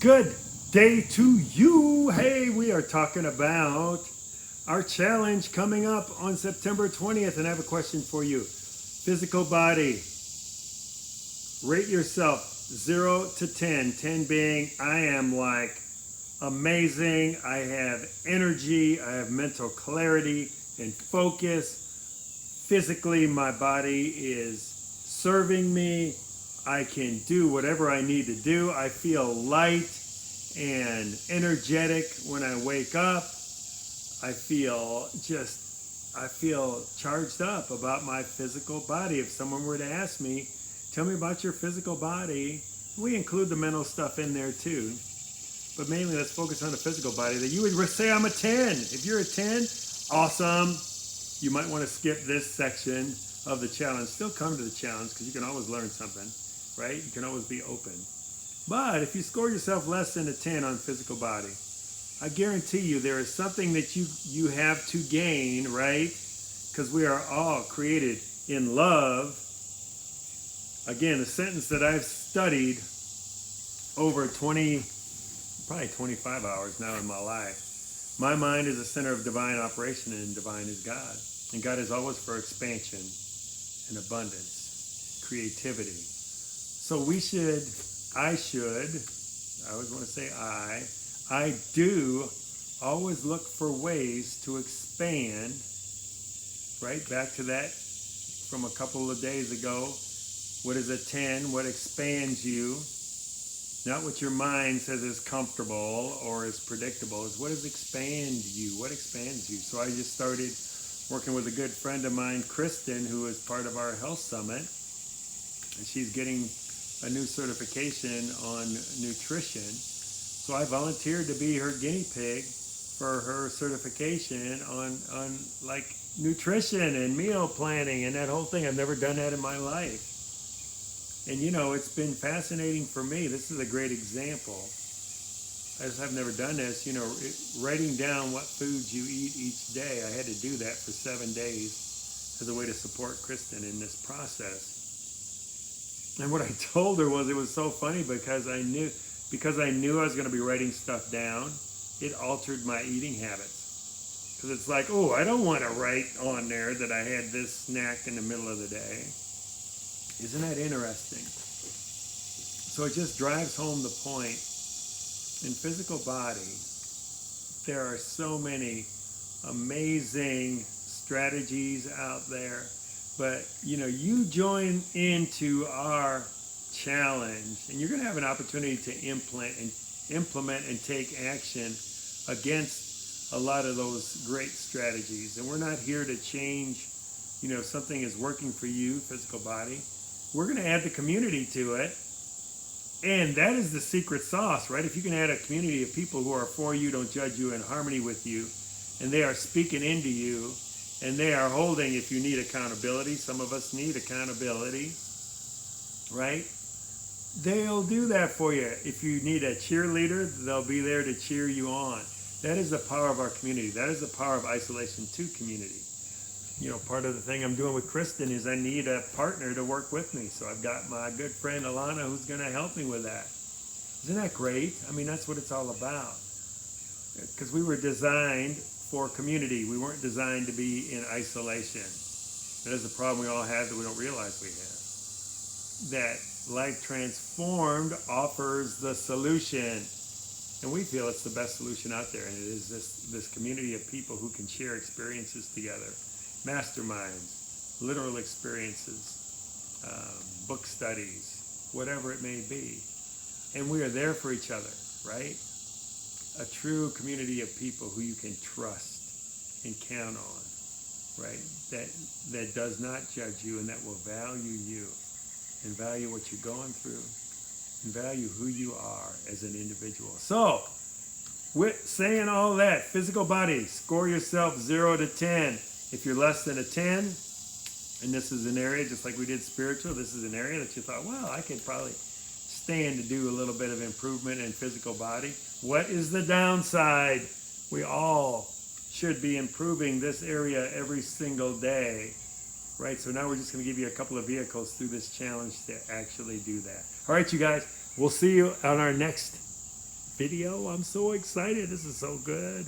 Good day to you. Hey, we are talking about our challenge coming up on September 20th, and I have a question for you. Physical body. Rate yourself 0 to 10. 10 being I am like amazing, I have energy, I have mental clarity and focus. Physically, my body is serving me. I can do whatever I need to do. I feel light and energetic when I wake up. I feel charged up about my physical body. If someone were to ask me, tell me about your physical body, we include the mental stuff in there too. But mainly let's focus on the physical body. That you would say I'm a 10. If you're a 10, awesome. You might want to skip this section of the challenge. Still come to the challenge because you can always learn something, right? You can always be open. But if you score yourself less than a 10 on physical body, I guarantee you there is something that you have to gain, right? Because we are all created in love. Again, a sentence that I've studied over probably 25 hours now in my life. My mind is a center of divine operation, and divine is God. And God is always for expansion and abundance, creativity. So I always want to say I do always look for ways to expand, right? Back to that from a couple of days ago. What is a 10? What expands you? Not what your mind says is comfortable or is predictable. Is what does expand you? What expands you? So I just started working with a good friend of mine, Kristen, who is part of our health summit. And she's getting a new certification on nutrition. So I volunteered to be her guinea pig for her certification on like nutrition and meal planning and that whole thing. I've never done that in my life. And it's been fascinating for me. This is a great example. I've never done this. Writing down what foods you eat each day. I had to do that for 7 days as a way to support Kristen in this process. And what I told her was, it was so funny because I knew I was going to be writing stuff down, it altered my eating habits. Because it's like, oh, I don't want to write on there that I had this snack in the middle of the day. Isn't that interesting? So it just drives home the point. In physical body, there are so many amazing strategies out there. But, you join into our challenge, and you're going to have an opportunity to implement and take action against a lot of those great strategies. And we're not here to change, something is working for you, physical body. We're going to add the community to it. And that is the secret sauce, right? If you can add a community of people who are for you, don't judge you, in harmony with you, and they are speaking into you, and they are holding, if you need accountability, some of us need accountability, right? They'll do that for you. If you need a cheerleader, they'll be there to cheer you on. That is the power of our community. That is the power of Isolation 2 community. Part of the thing I'm doing with Kristen is I need a partner to work with me. So I've got my good friend Alana who's going to help me with that. Isn't that great? I mean, that's what it's all about. Because we were designed for community. We weren't designed to be in isolation. That is the problem we all have that we don't realize we have. That Life Transformed offers the solution. And we feel it's the best solution out there. And it is this community of people who can share experiences together. Masterminds, literal experiences, book studies, whatever it may be. And we are there for each other, right? A true community of people who you can trust and count on, right? That does not judge you and that will value you and value what you're going through and value who you are as an individual. So, with saying all that, physical body, score yourself 0 to 10. If you're less than a 10, and this is an area, just like we did spiritual, this is an area that you thought, well, I could probably stand to do a little bit of improvement in physical body. What is the downside? We all should be improving this area every single day, right? So now we're just going to give you a couple of vehicles through this challenge to actually do that. All right, you guys, we'll see you on our next video. I'm so excited. This is so good.